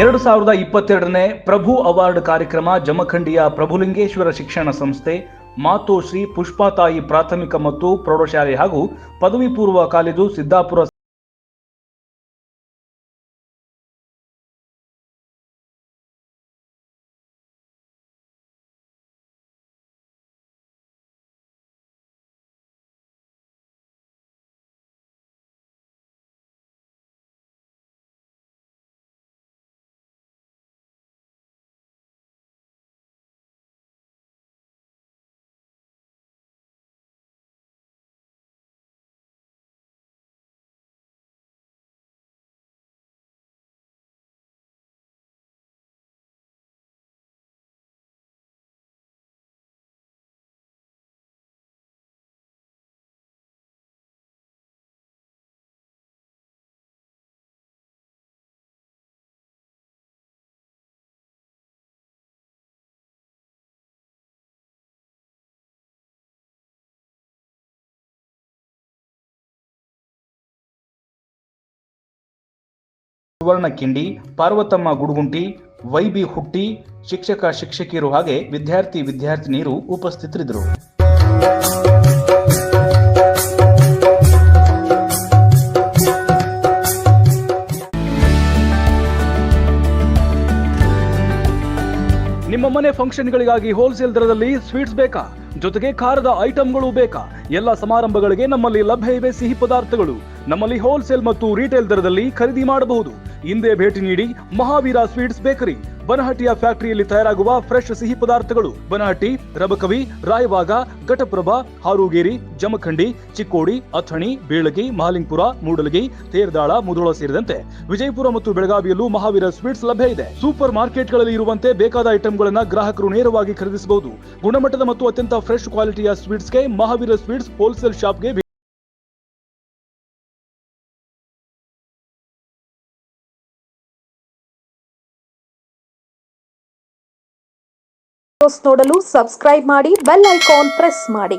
2022ನೇ ಪ್ರಭು award ಕಾರ್ಯಕ್ರಮ ಜಮಖಂಡಿಯ ಪ್ರಭುಲಿಂಗೇಶ್ವರ ಶಿಕ್ಷಣ ಸಂಸ್ಥೆ, ಮಾತೋಶ್ರೀ ಪುಷ್ಪಾತಾಯಿ ಪ್ರಾಥಮಿಕ ಮತ್ತು ಪ್ರೌಢಶಾಲೆ ಹಾಗೂ ಪದವಿ ಪೂರ್ವ ಕಾಲೇಜು ಸಿದ್ದಾಪುರ ಸುವರ್ಣ ಕಿಂಡಿ, ಪಾರ್ವತಮ್ಮ ಗುಡುಗುಂಟಿ, ವೈಬಿ ಹುಟ್ಟಿ, ಶಿಕ್ಷಕ ಶಿಕ್ಷಕಿಯರು ಹಾಗೆ ವಿದ್ಯಾರ್ಥಿ ವಿದ್ಯಾರ್ಥಿನಿಯರು ಉಪಸ್ಥಿತರಿದ್ದರು. ನಿಮ್ಮ ಮನೆ ಫಂಕ್ಷನ್ಗಳಿಗಾಗಿ ಹೋಲ್ಸೇಲ್ ದರದಲ್ಲಿ ಸ್ವೀಟ್ಸ್ ಬೇಕಾ? ಜೊತೆಗೆ ಖಾರದ ಐಟಂಗಳು ಬೇಕಾ? ಎಲ್ಲ ಸಮಾರಂಭಗಳಿಗೆ ನಮ್ಮಲ್ಲಿ ಲಭ್ಯ ಇವೆ ಸಿಹಿ ಪದಾರ್ಥಗಳು. ನಮ್ಮಲ್ಲಿ ಹೋಲ್ಸೇಲ್ ಮತ್ತು ರಿಟೇಲ್ ದರದಲ್ಲಿ ಖರೀದಿ ಮಾಡಬಹುದು. ಹಿಂದೆ ಭೇಟಿ ನೀಡಿ ಮಹಾವೀರ ಸ್ವೀಟ್ಸ್ ಬೇಕರಿ, ಬನಹಟ್ಟಿಯ ಫ್ಯಾಕ್ಟರಿಯಲ್ಲಿ ತಯಾರಾಗುವ ಫ್ರೆಶ್ ಸಿಹಿ ಪದಾರ್ಥಗಳು. ಬನಹಟ್ಟಿ, ರಬಕವಿ, ರಾಯವಾಗ, ಘಟಪ್ರಭಾ, ಹಾರೂಗೇರಿ, ಜಮಖಂಡಿ, ಚಿಕ್ಕೋಡಿ, ಅಥಣಿ, ಬೇಳಗಿ, ಮಹಾಲಿಂಗಪುರ, ಮೂಡಲಗಿ, ತೇರದಾಳ, ಮುಧೋಳ ಸೇರಿದಂತೆ ವಿಜಯಪುರ ಮತ್ತು ಬೆಳಗಾವಿಯಲ್ಲೂ ಮಹಾವೀರ ಸ್ವೀಟ್ಸ್ ಲಭ್ಯ ಇದೆ. ಸೂಪರ್ ಮಾರ್ಕೆಟ್ಗಳಲ್ಲಿ ಇರುವಂತೆ ಬೇಕಾದ ಐಟಂಗಳನ್ನು ಗ್ರಾಹಕರು ನೇರವಾಗಿ ಖರೀದಿಸಬಹುದು. ಗುಣಮಟ್ಟದ ಮತ್ತು ಅತ್ಯಂತ ಫ್ರೆಶ್ ಕ್ವಾಲಿಟಿಯ ಸ್ವೀಟ್ಸ್ಗೆ ಮಹಾವೀರ ಸ್ವೀಟ್ಸ್ ಹೋಲ್ಸೇಲ್ ಶಾಪ್ಗೆ ನೋಡಲು ಸಬ್ಸ್ಕ್ರೈಬ್ ಮಾಡಿ, ಬೆಲ್ ಐಕಾನ್ ಪ್ರೆಸ್ ಮಾಡಿ.